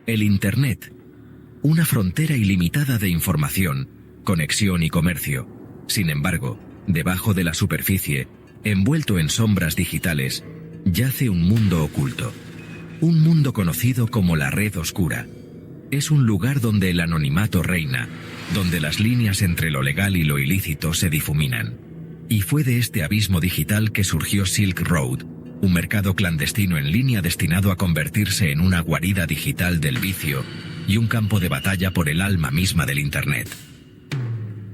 El Internet. Una frontera ilimitada de información, conexión y comercio. Sin embargo, debajo de la superficie, envuelto en sombras digitales, yace un mundo oculto. Un mundo conocido como la red oscura. Es un lugar donde el anonimato reina, donde las líneas entre lo legal y lo ilícito se difuminan. Y fue de este abismo digital que surgió Silk Road, un mercado clandestino en línea destinado a convertirse en una guarida digital del vicio y un campo de batalla por el alma misma del Internet.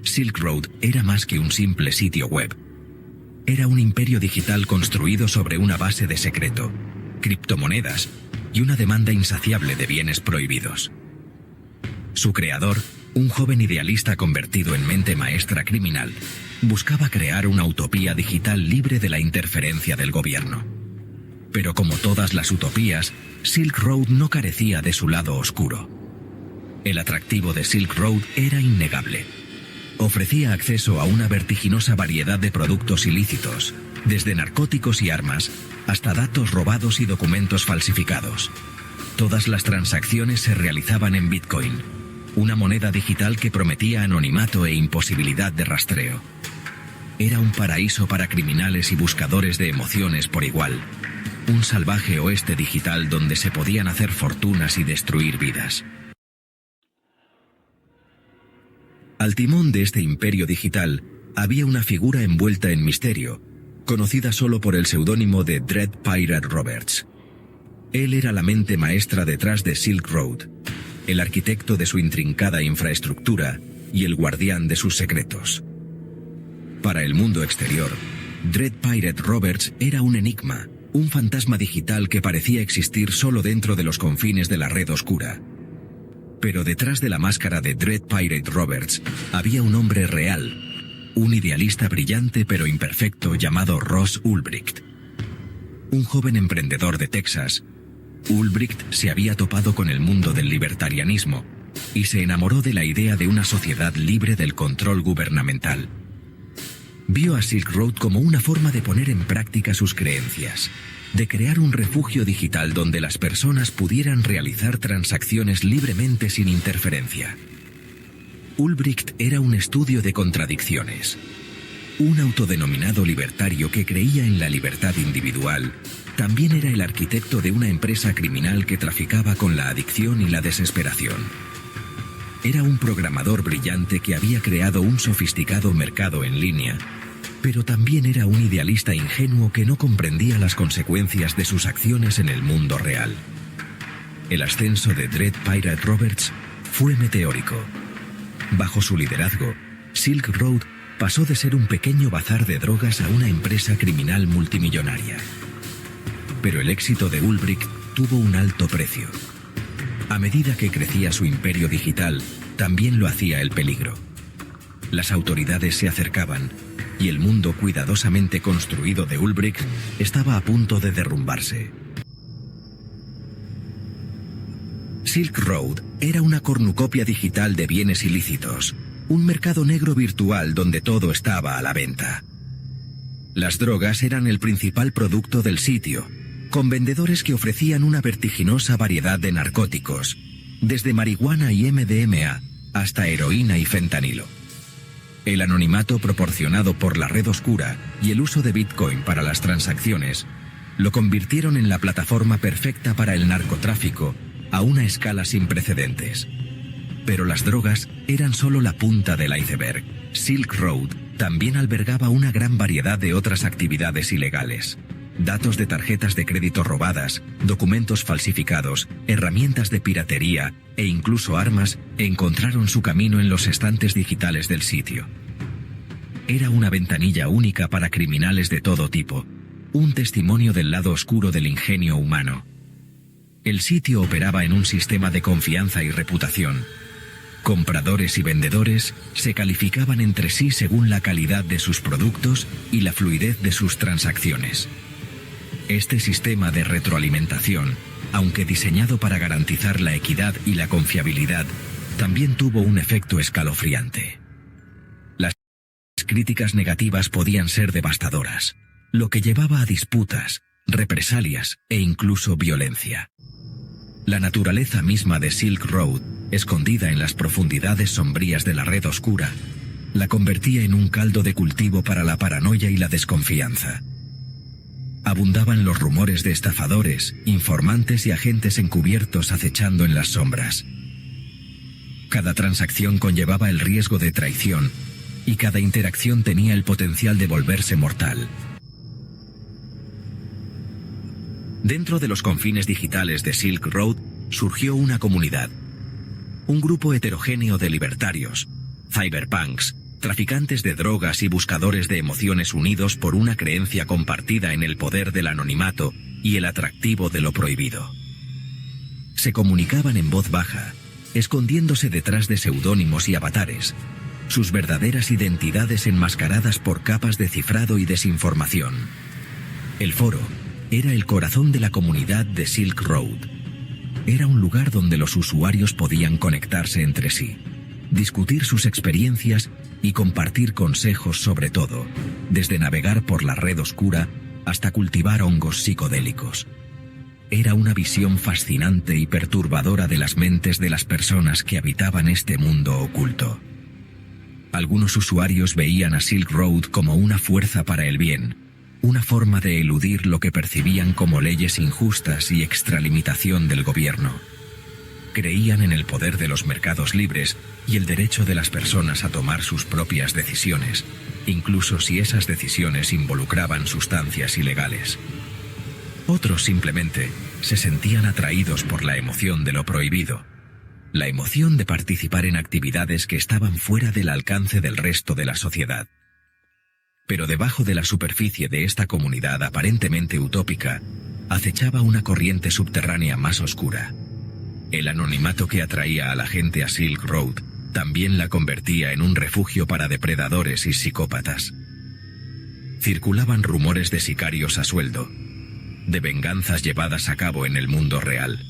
Silk Road era más que un simple sitio web. Era un imperio digital construido sobre una base de secreto, criptomonedas y una demanda insaciable de bienes prohibidos. Su creador, un joven idealista convertido en mente maestra criminal, buscaba crear una utopía digital libre de la interferencia del gobierno. Pero como todas las utopías, Silk Road no carecía de su lado oscuro. El atractivo de Silk Road era innegable. Ofrecía acceso a una vertiginosa variedad de productos ilícitos, desde narcóticos y armas, hasta datos robados y documentos falsificados. Todas las transacciones se realizaban en Bitcoin, una moneda digital que prometía anonimato e imposibilidad de rastreo. Era un paraíso para criminales y buscadores de emociones por igual, un salvaje oeste digital donde se podían hacer fortunas y destruir vidas. Al timón de este imperio digital había una figura envuelta en misterio, conocida solo por el seudónimo de Dread Pirate Roberts. Él era la mente maestra detrás de Silk Road, el arquitecto de su intrincada infraestructura y el guardián de sus secretos. Para el mundo exterior, Dread Pirate Roberts era un enigma, un fantasma digital que parecía existir solo dentro de los confines de la red oscura. Pero detrás de la máscara de Dread Pirate Roberts había un hombre real, un idealista brillante pero imperfecto llamado Ross Ulbricht. Un joven emprendedor de Texas, Ulbricht se había topado con el mundo del libertarianismo y se enamoró de la idea de una sociedad libre del control gubernamental. Vio a Silk Road como una forma de poner en práctica sus creencias, de crear un refugio digital donde las personas pudieran realizar transacciones libremente sin interferencia. Ulbricht era un estudio de contradicciones. Un autodenominado libertario que creía en la libertad individual, también era el arquitecto de una empresa criminal que traficaba con la adicción y la desesperación. Era un programador brillante que había creado un sofisticado mercado en línea, pero también era un idealista ingenuo que no comprendía las consecuencias de sus acciones en el mundo real. El ascenso de Dread Pirate Roberts fue meteórico. Bajo su liderazgo, Silk Road pasó de ser un pequeño bazar de drogas a una empresa criminal multimillonaria. Pero el éxito de Ulbricht tuvo un alto precio. A medida que crecía su imperio digital, también lo hacía el peligro. Las autoridades se acercaban, y el mundo cuidadosamente construido de Ulbricht estaba a punto de derrumbarse. Silk Road era una cornucopia digital de bienes ilícitos, un mercado negro virtual donde todo estaba a la venta. Las drogas eran el principal producto del sitio, con vendedores que ofrecían una vertiginosa variedad de narcóticos, desde marihuana y MDMA hasta heroína y fentanilo. El anonimato proporcionado por la red oscura y el uso de Bitcoin para las transacciones lo convirtieron en la plataforma perfecta para el narcotráfico a una escala sin precedentes. Pero las drogas eran solo la punta del iceberg. Silk Road también albergaba una gran variedad de otras actividades ilegales. Datos de tarjetas de crédito robadas, documentos falsificados, herramientas de piratería e incluso armas encontraron su camino en los estantes digitales del sitio. Era una ventanilla única para criminales de todo tipo, un testimonio del lado oscuro del ingenio humano. El sitio operaba en un sistema de confianza y reputación. Compradores y vendedores se calificaban entre sí según la calidad de sus productos y la fluidez de sus transacciones. Este sistema de retroalimentación, aunque diseñado para garantizar la equidad y la confiabilidad, también tuvo un efecto escalofriante. Las críticas negativas podían ser devastadoras, lo que llevaba a disputas, represalias e incluso violencia. La naturaleza misma de Silk Road, escondida en las profundidades sombrías de la red oscura, la convertía en un caldo de cultivo para la paranoia y la desconfianza. Abundaban los rumores de estafadores, informantes y agentes encubiertos acechando en las sombras. Cada transacción conllevaba el riesgo de traición, y cada interacción tenía el potencial de volverse mortal. Dentro de los confines digitales de Silk Road surgió una comunidad. Un grupo heterogéneo de libertarios, cyberpunks, traficantes de drogas y buscadores de emociones unidos por una creencia compartida en el poder del anonimato y el atractivo de lo prohibido. Se comunicaban en voz baja, escondiéndose detrás de seudónimos y avatares, sus verdaderas identidades enmascaradas por capas de cifrado y desinformación. El foro era el corazón de la comunidad de Silk Road. Era un lugar donde los usuarios podían conectarse entre sí, discutir sus experiencias y compartir consejos sobre todo, desde navegar por la red oscura hasta cultivar hongos psicodélicos. Era una visión fascinante y perturbadora de las mentes de las personas que habitaban este mundo oculto. Algunos usuarios veían a Silk Road como una fuerza para el bien, una forma de eludir lo que percibían como leyes injustas y extralimitación del gobierno. Creían en el poder de los mercados libres y el derecho de las personas a tomar sus propias decisiones, incluso si esas decisiones involucraban sustancias ilegales. Otros simplemente se sentían atraídos por la emoción de lo prohibido, la emoción de participar en actividades que estaban fuera del alcance del resto de la sociedad. Pero debajo de la superficie de esta comunidad aparentemente utópica, acechaba una corriente subterránea más oscura. El anonimato que atraía a la gente a Silk Road también la convertía en un refugio para depredadores y psicópatas. Circulaban rumores de sicarios a sueldo, de venganzas llevadas a cabo en el mundo real,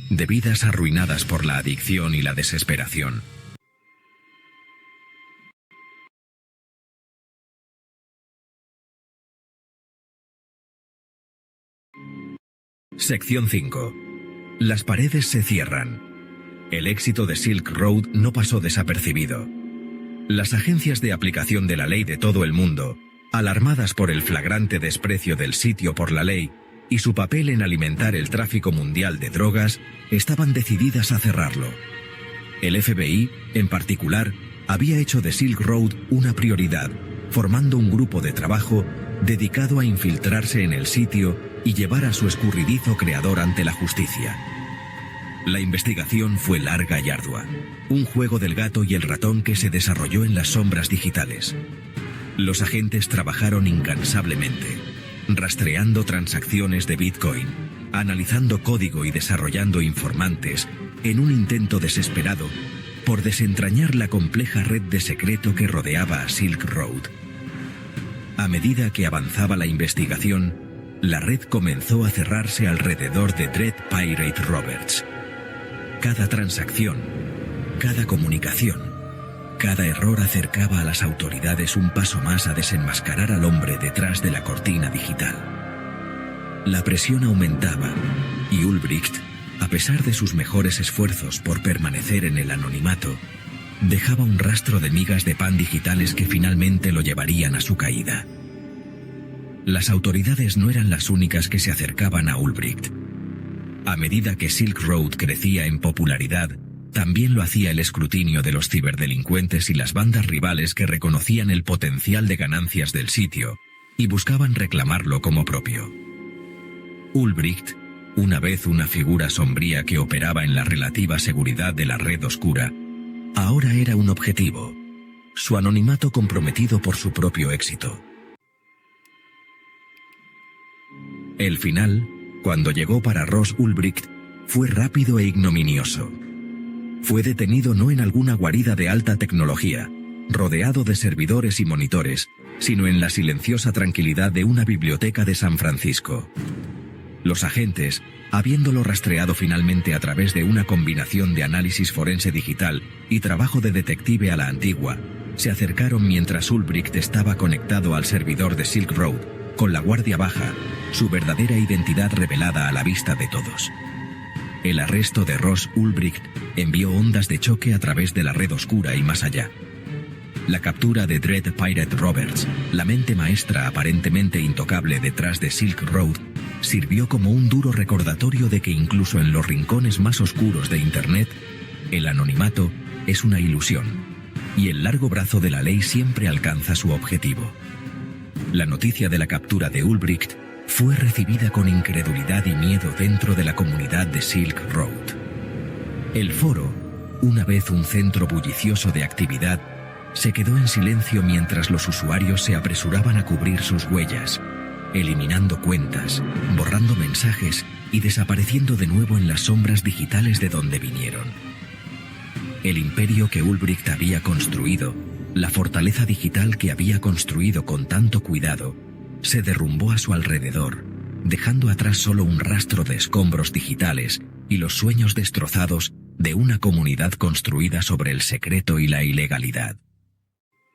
de vidas arruinadas por la adicción y la desesperación. Sección 5. Las paredes se cierran. El éxito de Silk Road no pasó desapercibido. Las agencias de aplicación de la ley de todo el mundo, alarmadas por el flagrante desprecio del sitio por la ley y su papel en alimentar el tráfico mundial de drogas, estaban decididas a cerrarlo. El FBI, en particular, había hecho de Silk Road una prioridad, formando un grupo de trabajo dedicado a infiltrarse en el sitio y llevar a su escurridizo creador ante la justicia. La investigación fue larga y ardua, un juego del gato y el ratón que se desarrolló en las sombras digitales. Los agentes trabajaron incansablemente, rastreando transacciones de Bitcoin, analizando código y desarrollando informantes en un intento desesperado por desentrañar la compleja red de secreto que rodeaba a Silk Road. A medida que avanzaba la investigación, la red comenzó a cerrarse alrededor de Dread Pirate Roberts. Cada transacción, cada comunicación, cada error acercaba a las autoridades un paso más a desenmascarar al hombre detrás de la cortina digital. La presión aumentaba, y Ulbricht, a pesar de sus mejores esfuerzos por permanecer en el anonimato, dejaba un rastro de migas de pan digitales que finalmente lo llevarían a su caída. Las autoridades no eran las únicas que se acercaban a Ulbricht. A medida que Silk Road crecía en popularidad, también lo hacía el escrutinio de los ciberdelincuentes y las bandas rivales que reconocían el potencial de ganancias del sitio y buscaban reclamarlo como propio. Ulbricht, una vez una figura sombría que operaba en la relativa seguridad de la red oscura, ahora era un objetivo, su anonimato comprometido por su propio éxito. El final, cuando llegó para Ross Ulbricht, fue rápido e ignominioso. Fue detenido no en alguna guarida de alta tecnología, rodeado de servidores y monitores, sino en la silenciosa tranquilidad de una biblioteca de San Francisco. Los agentes, habiéndolo rastreado finalmente a través de una combinación de análisis forense digital y trabajo de detective a la antigua, se acercaron mientras Ulbricht estaba conectado al servidor de Silk Road, con la guardia baja, su verdadera identidad revelada a la vista de todos. El arresto de Ross Ulbricht envió ondas de choque a través de la red oscura y más allá. La captura de Dread Pirate Roberts, la mente maestra aparentemente intocable detrás de Silk Road, sirvió como un duro recordatorio de que incluso en los rincones más oscuros de Internet, el anonimato es una ilusión, y el largo brazo de la ley siempre alcanza su objetivo. La noticia de la captura de Ulbricht fue recibida con incredulidad y miedo dentro de la comunidad de Silk Road. El foro, una vez un centro bullicioso de actividad, se quedó en silencio mientras los usuarios se apresuraban a cubrir sus huellas, eliminando cuentas, borrando mensajes y desapareciendo de nuevo en las sombras digitales de donde vinieron. El imperio que Ulbricht había construido, la fortaleza digital que había construido con tanto cuidado, se derrumbó a su alrededor, dejando atrás solo un rastro de escombros digitales y los sueños destrozados de una comunidad construida sobre el secreto y la ilegalidad.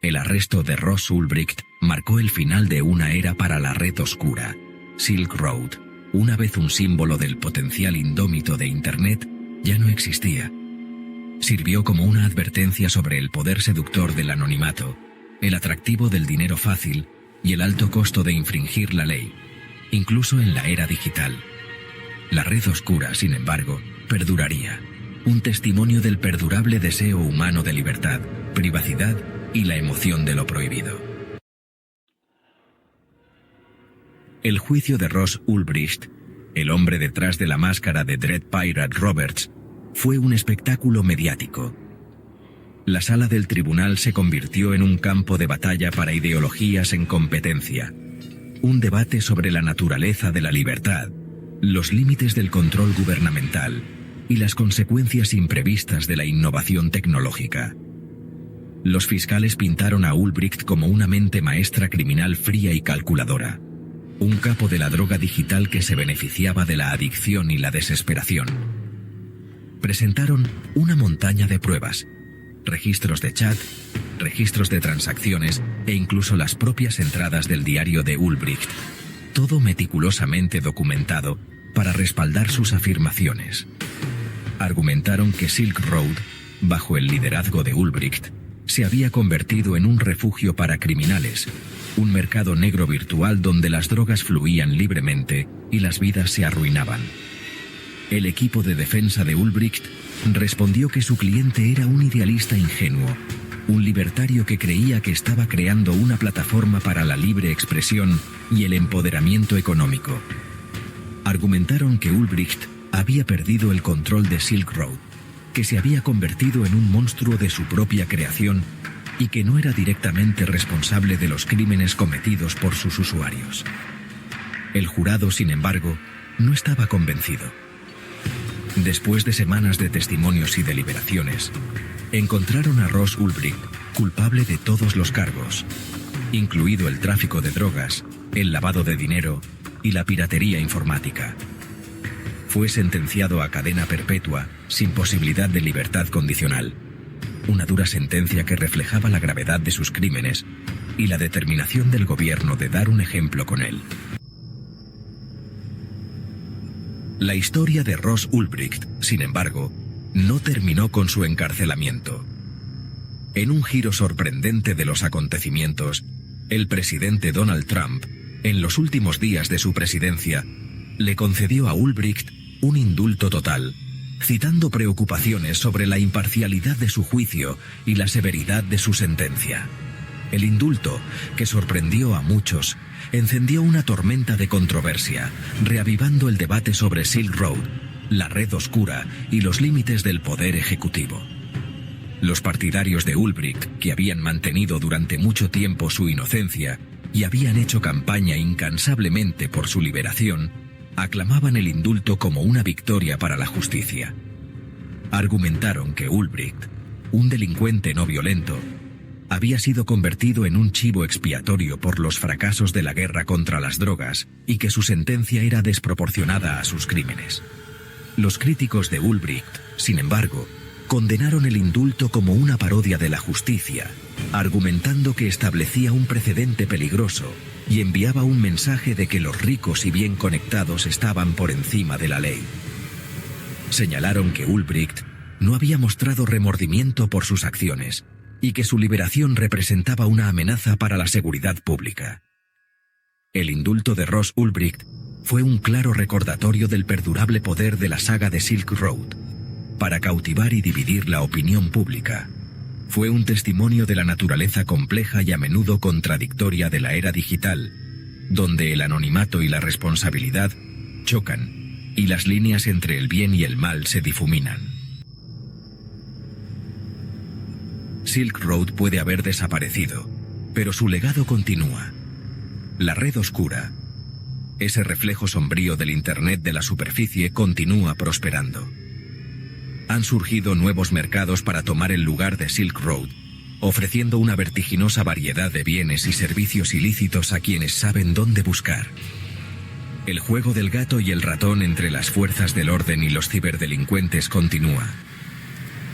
El arresto de Ross Ulbricht marcó el final de una era para la red oscura. Silk Road, una vez un símbolo del potencial indómito de Internet, ya no existía. Sirvió como una advertencia sobre el poder seductor del anonimato, el atractivo del dinero fácil y el alto costo de infringir la ley, incluso en la era digital. La red oscura, sin embargo, perduraría, un testimonio del perdurable deseo humano de libertad, privacidad y la emoción de lo prohibido. El juicio de Ross Ulbricht, el hombre detrás de la máscara de Dread Pirate Roberts, fue un espectáculo mediático. La sala del tribunal se convirtió en un campo de batalla para ideologías en competencia, un debate sobre la naturaleza de la libertad, los límites del control gubernamental y las consecuencias imprevistas de la innovación tecnológica. Los fiscales pintaron a Ulbricht como una mente maestra criminal fría y calculadora, un capo de la droga digital que se beneficiaba de la adicción y la desesperación. Presentaron una montaña de pruebas, registros de chat, registros de transacciones e incluso las propias entradas del diario de Ulbricht, todo meticulosamente documentado para respaldar sus afirmaciones. Argumentaron que Silk Road, bajo el liderazgo de Ulbricht, se había convertido en un refugio para criminales, un mercado negro virtual donde las drogas fluían libremente y las vidas se arruinaban. El equipo de defensa de Ulbricht respondió que su cliente era un idealista ingenuo, un libertario que creía que estaba creando una plataforma para la libre expresión y el empoderamiento económico. Argumentaron que Ulbricht había perdido el control de Silk Road, que se había convertido en un monstruo de su propia creación y que no era directamente responsable de los crímenes cometidos por sus usuarios. El jurado, sin embargo, no estaba convencido. Después de semanas de testimonios y deliberaciones, encontraron a Ross Ulbricht culpable de todos los cargos, incluido el tráfico de drogas, el lavado de dinero y la piratería informática. Fue sentenciado a cadena perpetua sin posibilidad de libertad condicional, una dura sentencia que reflejaba la gravedad de sus crímenes y la determinación del gobierno de dar un ejemplo con él. La historia de Ross Ulbricht, sin embargo, no terminó con su encarcelamiento. En un giro sorprendente de los acontecimientos, el presidente Donald Trump, en los últimos días de su presidencia, le concedió a Ulbricht un indulto total, citando preocupaciones sobre la imparcialidad de su juicio y la severidad de su sentencia. El indulto, que sorprendió a muchos, encendió una tormenta de controversia, reavivando el debate sobre Silk Road, la red oscura y los límites del poder ejecutivo. Los partidarios de Ulbricht, que habían mantenido durante mucho tiempo su inocencia y habían hecho campaña incansablemente por su liberación, aclamaban el indulto como una victoria para la justicia. Argumentaron que Ulbricht, un delincuente no violento, había sido convertido en un chivo expiatorio por los fracasos de la guerra contra las drogas y que su sentencia era desproporcionada a sus crímenes. Los críticos de Ulbricht, sin embargo, condenaron el indulto como una parodia de la justicia, argumentando que establecía un precedente peligroso y enviaba un mensaje de que los ricos y bien conectados estaban por encima de la ley. Señalaron que Ulbricht no había mostrado remordimiento por sus acciones y que su liberación representaba una amenaza para la seguridad pública. El indulto de Ross Ulbricht fue un claro recordatorio del perdurable poder de la saga de Silk Road para cautivar y dividir la opinión pública. Fue un testimonio de la naturaleza compleja y a menudo contradictoria de la era digital, donde el anonimato y la responsabilidad chocan y las líneas entre el bien y el mal se difuminan. Silk Road puede haber desaparecido, pero su legado continúa. La red oscura, ese reflejo sombrío del Internet de la superficie, continúa prosperando. Han surgido nuevos mercados para tomar el lugar de Silk Road, ofreciendo una vertiginosa variedad de bienes y servicios ilícitos a quienes saben dónde buscar. El juego del gato y el ratón entre las fuerzas del orden y los ciberdelincuentes continúa.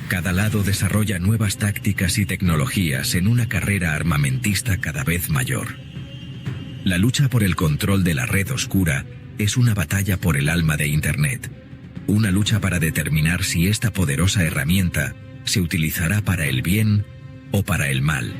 Cada lado desarrolla nuevas tácticas y tecnologías en una carrera armamentista cada vez mayor. La lucha por el control de la red oscura es una batalla por el alma de Internet, una lucha para determinar si esta poderosa herramienta se utilizará para el bien o para el mal.